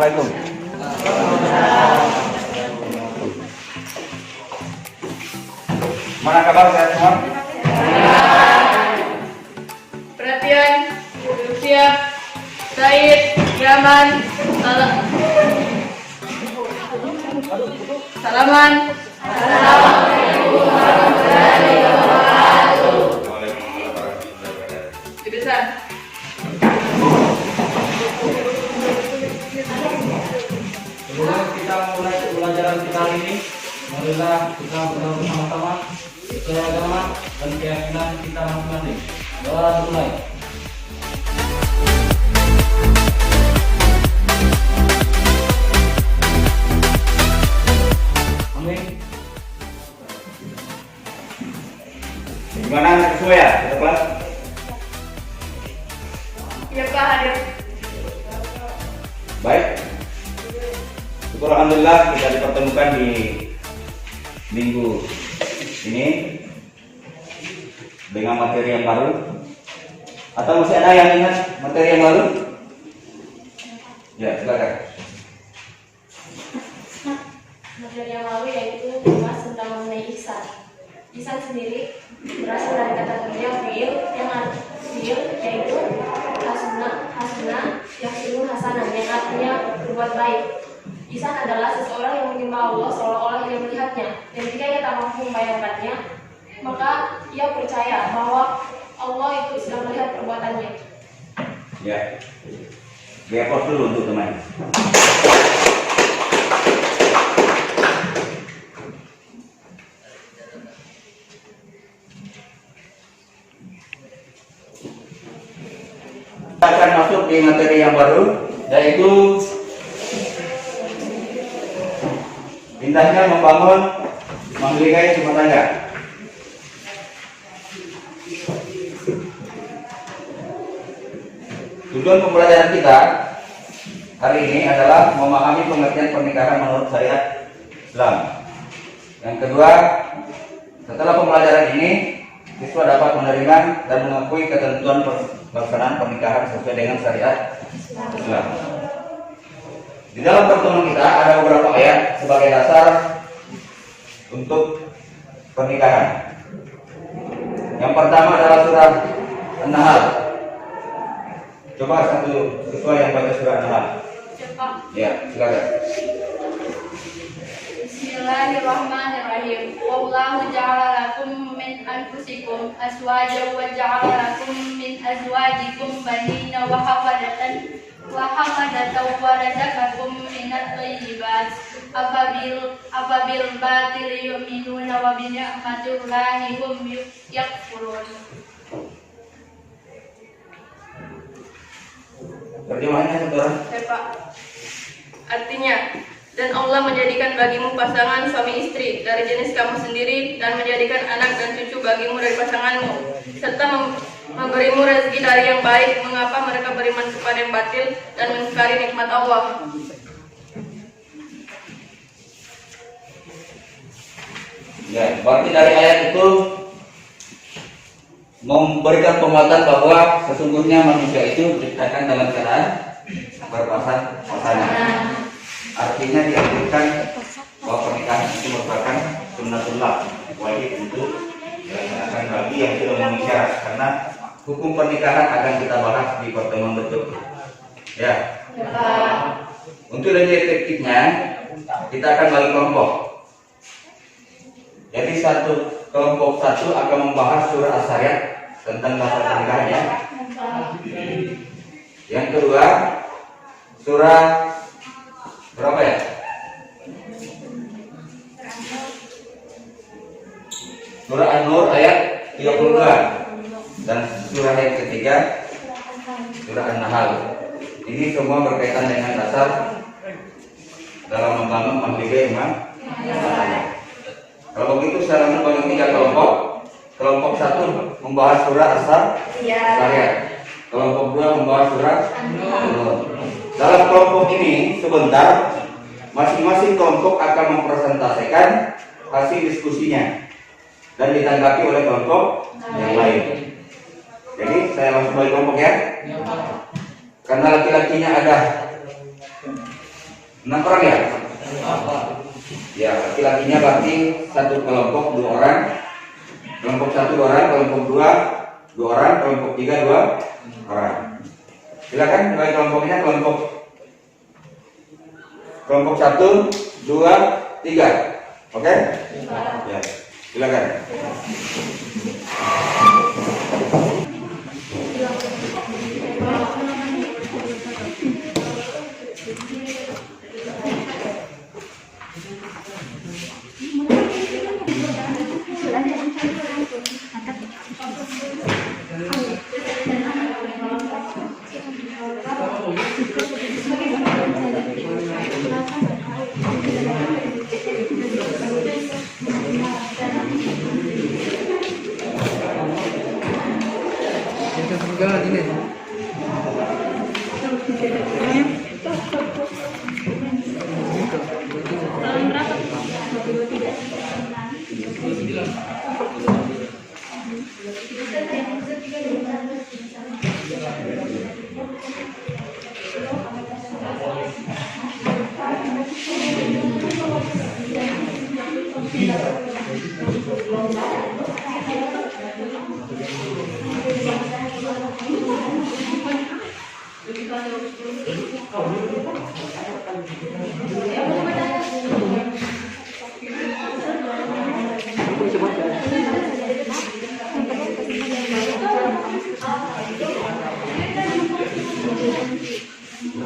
Assalamualaikum. Mana kabar sehat semua? Perhatian, duduk siap. Said, Yaman, salaman. Jurusan. Sebelum kita mulai pelajaran kita hari ini, marilah kita berdoa bersama-sama sesuai agama dan keyakinan kita masing-masing. Doa dimulai. Amin. Gimana anak semua ya? Satu kelas? Ya Pak, hadir. Baik. Syukur alhamdulillah kita dipertemukan di minggu ini dengan materi yang baru. Atau masih ada yang ingat materi yang baru? Ya, silakan. Materi yang lalu yaitu membahas tentang mengenai ihsan. Ihsan sendiri berasal dari kata kerja fiil yang fiil yaitu hasana yahsinu hasanan yang artinya berbuat baik. Ihsan adalah seseorang yang menyembah Allah seolah-olah ia melihatnya, dan jika ia tak mampu membayangkannya, maka ia percaya bahwa Allah itu sedang melihat perbuatannya. Ya. Diapos dulu untuk teman. Kita akan masuk di materi yang baru, yaitu indahnya membangun menggeligai rumah tangga. Tujuan pembelajaran kita hari ini adalah memahami pengertian pernikahan menurut syariat Islam. Yang kedua, setelah pembelajaran ini, siswa dapat menerima dan mengakui ketentuan pelaksanaan pernikahan sesuai dengan syariat Islam. Di dalam pertemuan kita ada beberapa ayat sebagai dasar untuk pernikahan. Yang pertama adalah surah An-Nahl. Coba satu siswa yang baca surah An-Nahl. Ya, silakan. Bismillahirrahmanirrahim. Wallahu ja'ala lakum min anfusikum azwajan wa ja'ala lakum min azwajikum banina wa hafadatan wa razaqakum minat thayyibat. Afabil batil yu'minuna wa bi ni'matillahi hum yakfurun. Terjemahannya saudara. Pak. Artinya, dan Allah menjadikan bagimu pasangan suami istri dari jenis kamu sendiri dan menjadikan anak dan cucu bagimu dari pasanganmu serta memberimu rezeki dari yang baik. Mengapa mereka beriman kepada yang batil dan mengingkari nikmat Allah? Ya, berarti dari ayat itu memberikan penguatan bahwa sesungguhnya manusia itu diciptakan dalam keadaan berpasangan. Artinya dianjurkan bahwa pernikahan itu merupakan sunnatullah, wajib untuk dilaksanakan bagi yang sudah memenuhi syarat. Karena hukum pernikahan akan kita bahas di pertemuan berikutnya. Ya. Untuk lebih efektifnya, kita akan bagi kelompok. Jadi kelompok satu akan membahas surah As-Syariat tentang masalah pernikahan ya. Yang kedua surah berapa ya? Surah An-Nur ayat 32 dan surah yang ketiga surah An-Nahl. Ini semua berkaitan dengan dasar dalam membangun menggeligai rumah. Kalau begitu saya bagi 3 kelompok. Kelompok 1 membahas surah As-Syariat. Kelompok 2 membahas surah An-Nur. Dalam kelompok ini sebentar masing-masing kelompok akan mempresentasikan hasil diskusinya dan ditanggapi oleh kelompok yang lain. Jadi saya langsung bagi kelompok ya. Karena laki-lakinya ada 6 orang ya? Ya, laki-lakinya berarti satu kelompok 2 orang. Kelompok 1 2 orang, kelompok 2 2 orang, kelompok 3 2 orang. Silakan bagi kelompoknya kelompok 1 2 3. Oke? Ya, silakan.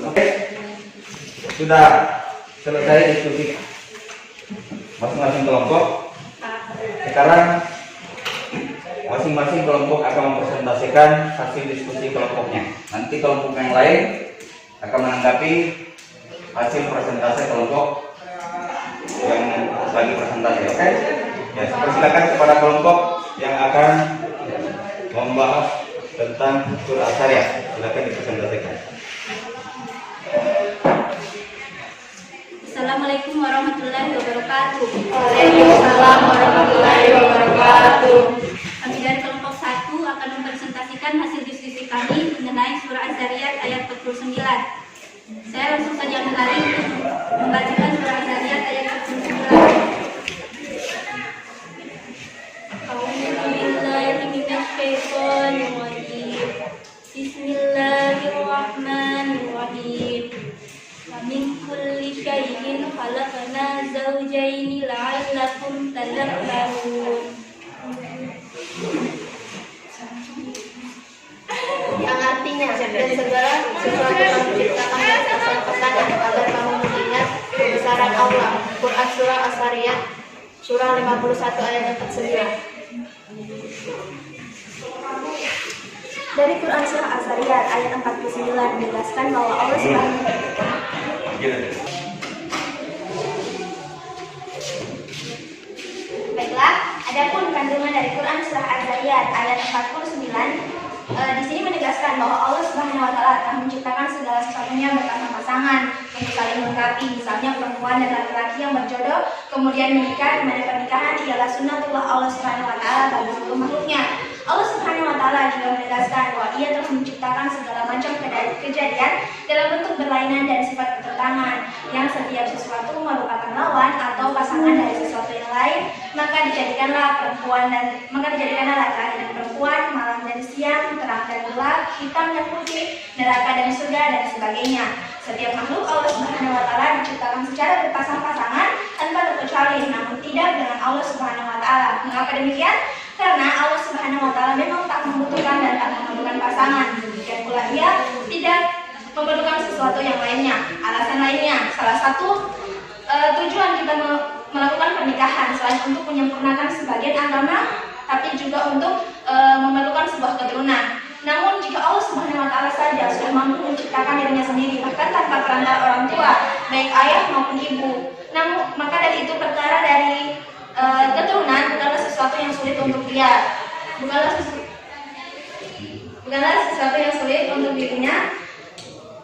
Oke, sudah selesai diskusi masing-masing kelompok. Sekarang masing-masing kelompok akan mempresentasikan hasil diskusi kelompoknya. Nanti kelompok yang lain akan menanggapi hasil presentasi kelompok yang bagi presentasi. Oke? Ya, persilakan kepada kelompok yang akan membahas tentang surah As-Sariyat. Silakan dipresentasikan. Assalamualaikum warahmatullahi wabarakatuh. Waalaikumsalam warahmatullahi wabarakatuh. Kami dari kelompok 1 akan mempresentasikan hasil diskusi kami mengenai surah Az-Zariyat ayat 49. Saya langsung saja menari untuk membacakan surah Az-Zariyat ayat 49. Bismillahirrahmanirrahim. Min kulli syai'in khalaqna zawjaini la'allakum tadhakkarun. Yang artinya, dan segala sesuatu yang diciptakan dari asal pasangan agar kamu mengingat kebesaran Allah. Quran Surah As-Sariyat Surah 51 ayat 49. Dari Quran Surah As-Sariyat ayat 49 menjelaskan bahwa Allah Subhanahu Baiklah, adapun kandungan dari Quran Surah Az-Zariyat ayat 49 di sini menegaskan bahwa Allah Subhanahu wa taala telah menciptakan segala sesuatunya berpasang-pasangan untuk saling melengkapi, misalnya perempuan dan laki-laki yang berjodoh kemudian menikah, di mana pernikahan ialah sunnatullah Allah Subhanahu wa taala bagi seluruh makhluknya. Allah Subhanahu wa taala juga menegaskan bahwa Ia telah menciptakan segala macam kejadian dalam bentuk berlainan dan sifat bertentangan, yang setiap sesuatu merupakan lawan atau pasangan dari sesuatu yang lain, maka dijadikanlah laki-laki dan perempuan, malam dan siang, terang dan gelap, hitam dan putih, neraka dan surga, dan sebagainya. Setiap makhluk Allah Subhanahu wa taala diciptakan secara berpasang-pasangan tanpa terkecuali, namun tidak dengan Allah Subhanahu wa taala. Mengapa demikian? Karena Allah Subhanahu wa taala memang tak membutuhkan dan tak memerlukan pasangan. Demikian pula Ia tidak memerlukan sesuatu yang lainnya. Alasan lainnya, salah satu tujuan kita melakukan pernikahan selain untuk menyempurnakan sebagian agama, tapi juga untuk memerlukan sebuah keturunan. Namun jika Allah Subhanahu wa taala saja sudah mampu menciptakan dirinya sendiri, bahkan tanpa perantara orang tua, baik ayah maupun ibu, namun maka dari itu perkara dari keturunan bukanlah sesuatu yang sulit untuk dia, bukanlah sesuatu yang sulit untuk dirinya.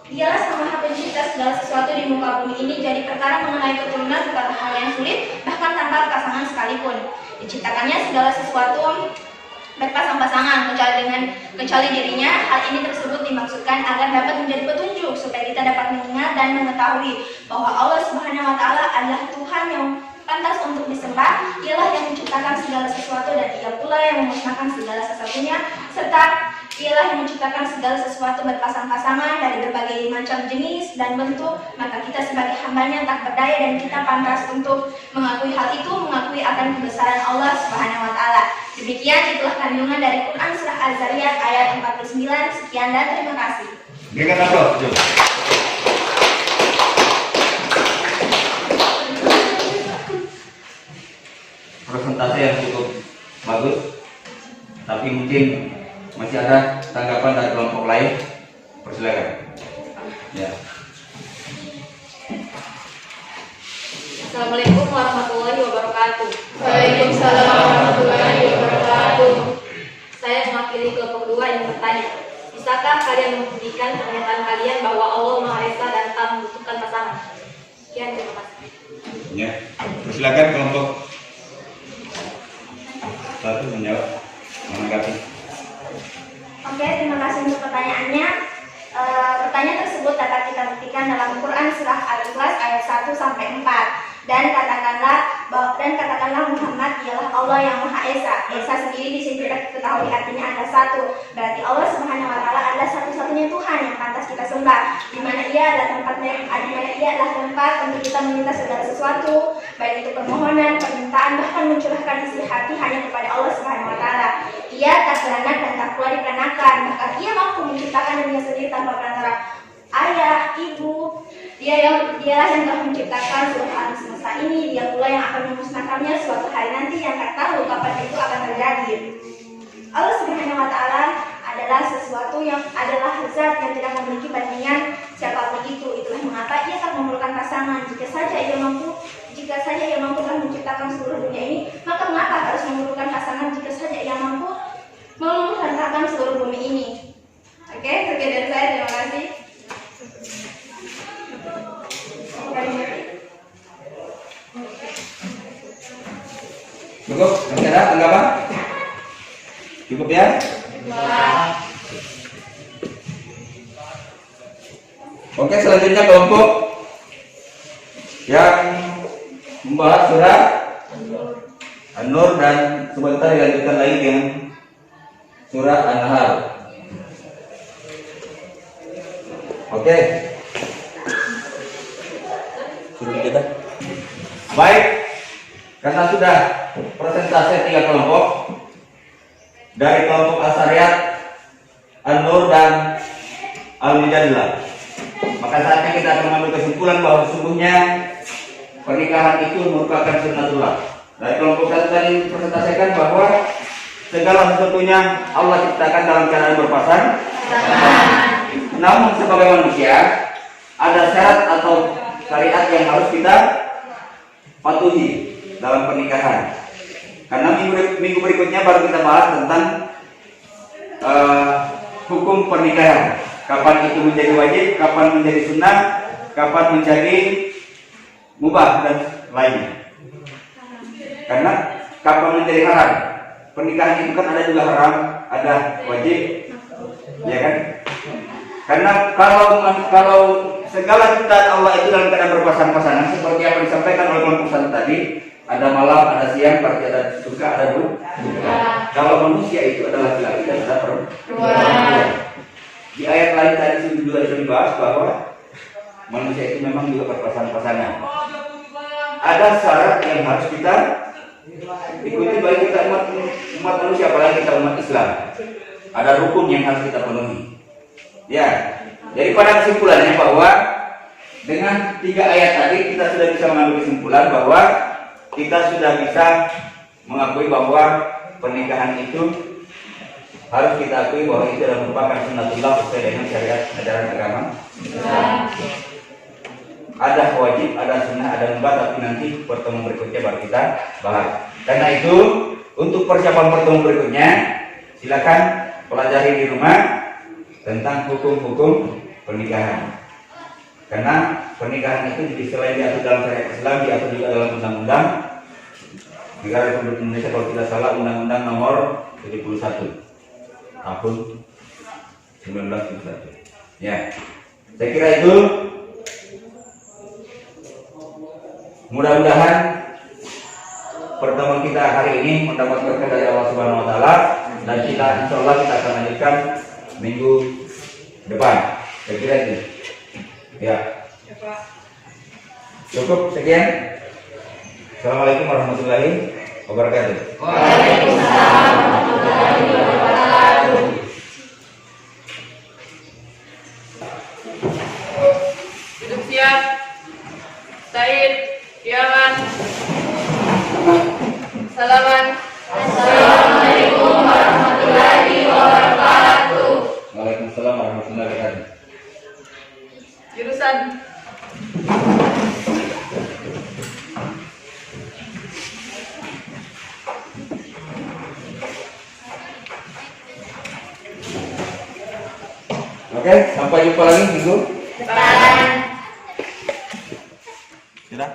Dialah Sang Maha Pencipta segala sesuatu di muka bumi ini, jadi perkara mengenai keturunan bukanlah hal yang sulit, bahkan tanpa pasangan sekalipun. Diciptakannya segala sesuatu berpasang-pasangan kecuali dirinya. Hal ini tersebut dimaksudkan agar dapat menjadi petunjuk supaya kita dapat mengingat dan mengetahui bahwa Allah Subhanahu wa taala adalah Tuhan yang pantas untuk disembah. Ialah yang menciptakan segala sesuatu dan Ia pula yang memusnahkan segala sesuatunya, serta Ialah yang menciptakan segala sesuatu berpasang-pasangan dari berbagai macam jenis dan bentuk. Maka kita sebagai hambanya tak berdaya dan kita pantas untuk mengakui hal itu, mengakui akan kebesaran Allah Subhanahu wa taala. Demikian itulah kandungan dari Quran surah Az-Zariyat ayat 49. Sekian dan terima kasih. Berikan aplaus. Presentasi yang cukup bagus, tapi mungkin masih ada tanggapan dari kelompok lain. Persilakan. Ya. Assalamualaikum warahmatullahi wabarakatuh. Waalaikumsalam warahmatullahi wabarakatuh. Saya mewakili kelompok 2 yang bertanya, bisakah kalian membuktikan pernyataan kalian bahwa Allah Maha Esa dan tak membutuhkan pasangan? Sekian, terima kasih. Ya. Persilakan kelompok satu menjawab, menanggapi. Oke, terima kasih untuk pertanyaannya. Pertanyaan tersebut dapat kita buktikan dalam Quran surah Al-Ikhlas ayat 1 sampai 4. Dan katakanlah Muhammad ialah Allah yang Maha Esa. Esa sendiri di sini tidak diketahui artinya adalah satu. Berarti Allah Subhanahu wa taala adalah satu-satunya Tuhan yang pantas kita sembah. Di mana Ia adalah tempat untuk kita meminta segala sesuatu, baik itu permohonan, permintaan, bahkan mencurahkan isi hati hanya kepada Allah Subhanahu wa taala. Ia tak beranak dan tak pula diperanakan. Bahkan Ia mampu menciptakan dirinya sendiri tanpa perantara ayah, ibu. Dialah yang telah menciptakan seluruh alam semesta ini. Dia pula yang akan memusnahkannya suatu hari nanti yang tak tahu kapan itu akan terjadi. Allah Subhanahu wa taala adalah sesuatu yang adalah zat yang tidak memiliki bandingan siapapun itu. Itulah mengapa Ia tak memerlukan pasangan. Jika saja Ia mampu telah menciptakan seluruh dunia ini, maka mengapa harus memerlukan pasangan jika saja Ia mampu menciptakan seluruh bumi ini? Oke, sekian dari saya. Terima kasih. Cukup? Masih ada tanggapan? Cukup ya? Oke, selanjutnya kelompok yang membahas surah An-Nur dan sebentar dilanjutkan lagi dengan surah An-Nahl. Oke. Sudah kita. Baik. Karena sudah presentasi 3 kelompok dari kelompok As-Sariyat, An-Nur dan Al-Mujadilah, maka saatnya kita akan mengambil kesimpulan bahwa sesungguhnya pernikahan itu merupakan sunnatullah. Dari kelompok 1 tadi presentasikan bahwa segala sesuatunya Allah ciptakan dalam keadaan berpasang. Namun sebagai manusia ada syarat atau syariat yang harus kita patuhi dalam pernikahan. Karena minggu berikutnya baru kita bahas tentang hukum pernikahan. Kapan itu menjadi wajib, kapan menjadi sunnah, kapan menjadi mubah dan lainnya. Karena kapan menjadi haram. Pernikahan itu kan ada juga haram, ada wajib, ya kan? Karena kalau segala ciptaan Allah itu dalam keadaan berpasang-pasangan, seperti apa disampaikan oleh kelompok 1 tadi, ada malam, ada siang, berarti ada suka, ada duka. Kalau manusia itu adalah laki-laki dan ada perempuan. Di ayat lain tadi juga sudah dibahas bahwa manusia itu memang juga berpasang-pasangan. Ada syarat yang harus kita ikuti bagi kita umat manusia, apalagi kita umat Islam. Ada rukun yang harus kita penuhi. Ya, daripada kesimpulannya bahwa dengan 3 ayat tadi kita sudah bisa mengambil kesimpulan bahwa kita sudah bisa mengakui bahwa pernikahan itu harus kita akui bahwa itu adalah merupakan sunnatullah sesuai dengan syariat ajaran agama. Ada wajib, ada sunnah, ada mubah, tapi nanti pertemuan berikutnya baru kita bahas. Karena itu untuk persiapan pertemuan berikutnya silakan pelajari di rumah tentang hukum-hukum pernikahan. Karena pernikahan itu selain diatur dalam syariat Islam, diatur juga dalam undang-undang Negara Republik Indonesia kalau tidak salah Undang-Undang Nomor 71 tahun 1971. Ya, saya kira itu. Mudah-mudahan pertemuan kita hari ini mendapat berkah dari Allah Subhanahu Wa Taala dan kita insya Allah kita akan lanjutkan minggu depan. Saya kira itu. Ya. Cukup sekian. Assalamualaikum warahmatullahi wabarakatuh. Waalaikumsalam warahmatullahi wabarakatuh. Duduk siap. Said, Yaman. Salaman. Assalamualaikum warahmatullahi wabarakatuh. Waalaikumsalam warahmatullahi wabarakatuh. Jurusan. Oke, sampai jumpa lagi minggu Depan. depan.